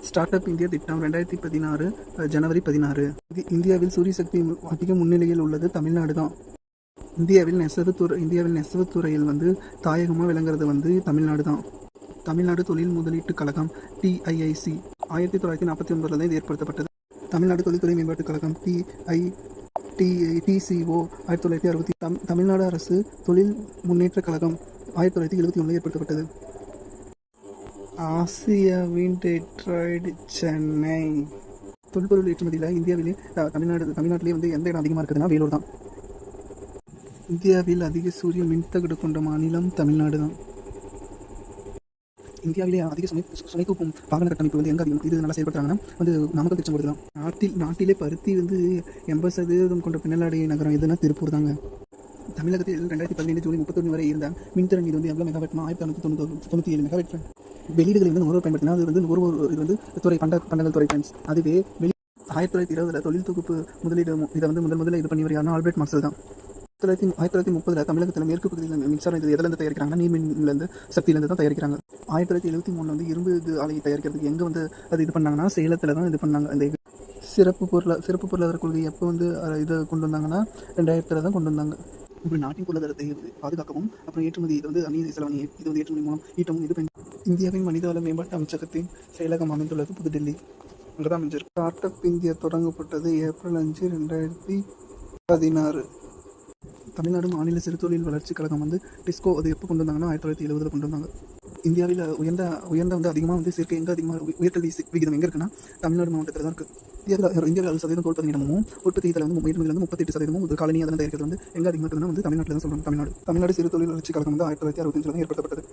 Start up India திட்டம் 2016 ஜனவரி 16. இந்தியாவில் சூரிய சக்தி அதிக முன்னிலையில் உள்ளது தமிழ்நாடு தான். இந்தியாவில் நெசவுத் துறையில் தாயகமாக விளங்குறது தமிழ்நாடு தான். தமிழ்நாடு தொழில் முதலீட்டுக் கழகம் TIIC 1949 தான் இது ஏற்படுத்தப்பட்டது. தமிழ்நாடு தொழில்துறை மேம்பாட்டுக் கழகம் TCO 1960. தமிழ்நாடு அரசு தொழில் முன்னேற்றக் கழகம் 1971 ஏற்படுத்தப்பட்டது. ஆசியாவின் டெட்ராய்டு சென்னை. தொல்பொருள் ஏற்றுமதியில் இந்தியாவிலே தமிழ்நாட்டிலே எந்த இடம் அதிகமாக இருக்குதுன்னா வேலூர் தான். இந்தியாவில் அதிக சூரிய மின்தகடு கொண்ட மாநிலம் தமிழ்நாடு தான். இந்தியாவிலே அதிக சுமை தூக்கும் வாகன கட்டமைப்பு எங்கே அதிகம் இது நல்லா செயல்படுறாங்கன்னா நாமக்கல் திருச்செங்கோடு தான். நாட்டிலே பருத்தி 80% கொண்ட பின்னலாடை நகரம் எதுனா திருப்பூர் தாங்க. தமிழகத்தில் 2017 ஜூலை 31 வரை இருந்த மின்திறன் இது எவ்வளோ மெகாவாட்னா 1697 மெகாவாட். வெளியீடுகளில் நுகர்வோர் பயன்படுத்தினா அது நுகர்வோர் இது துறை பண்டங்கள் துறை ஃப்ரெண்ட்ஸ். அதுவே 1920 தொழில் தொகுப்பு முதலீடு இதை முதல்ல இது பண்ணிவர் யாருன்னா ஆல்பர்ட் மார்சல் தான். 1930 தமிழகத்தில் மேற்கு பகுதியில் மின்சாரம் இது எதுலேருந்து தயாரிக்கிறாங்கன்னா நீர்மின்லேருந்து சக்தியிலேருந்து தான் தயாரிக்கிறாங்க. 1973 இரும்பு ஆலையை தயாரிக்கிறதுக்கு எங்கே அது இது பண்ணாங்கன்னா சேலத்தில் தான் இது பண்ணாங்க. அந்த சிறப்பு பொருளாதார கொள்கை எப்போ இதை கொண்டு வந்தாங்கன்னா 2000 தான் கொண்டு வந்தாங்க. இப்படி நாட்டின் பொருளாதாரத்தை பாதுகாக்கவும் அப்புறம் ஏற்றுமதி இது அந்நிய செலவணி இது ஏற்றுமதி மூலம் ஈட்டவும் இது இந்தியாவின் மனிதவள மேம்பாட்டு அமைச்சகத்தின் செயலகம் அமைந்துள்ளது புதுடெல்லி. அங்கே தான் அமைஞ்சிருக்கு. ஸ்டார்ட் அப் இந்தியா தொடங்கப்பட்டது ஏப்ரல் 5, 2016. தமிழ்நாடு மாநில சிறுதொழில் வளர்ச்சி கழகம் டிஸ்கோ அது எப்போ கொண்டு வந்தாங்கன்னா 1970 கொண்டு வந்தாங்க. இந்தியாவில் உயர்ந்த அதிகமாக சேர்க்கை எங்கே அதிகமாக உயர்கல்வி விகிதம் எங்கே இருக்குன்னா தமிழ்நாடு மாவட்டத்தில் தான் இருக்குது. இந்தியாவில் 60% தோல் பதனிடமும் உற்பத்தி இதில் 38% ஒரு காலனி அதெல்லாம் தயாரிக்கிறது எங்கே அதிகமாக இருக்குதுன்னா தமிழ்நாட்டில் தான் சொல்கிறாங்க. தமிழ்நாடு சிறுதொழில் வளர்ச்சி கழகம் 1965 தான் ஏற்படுத்தப்பட்டது.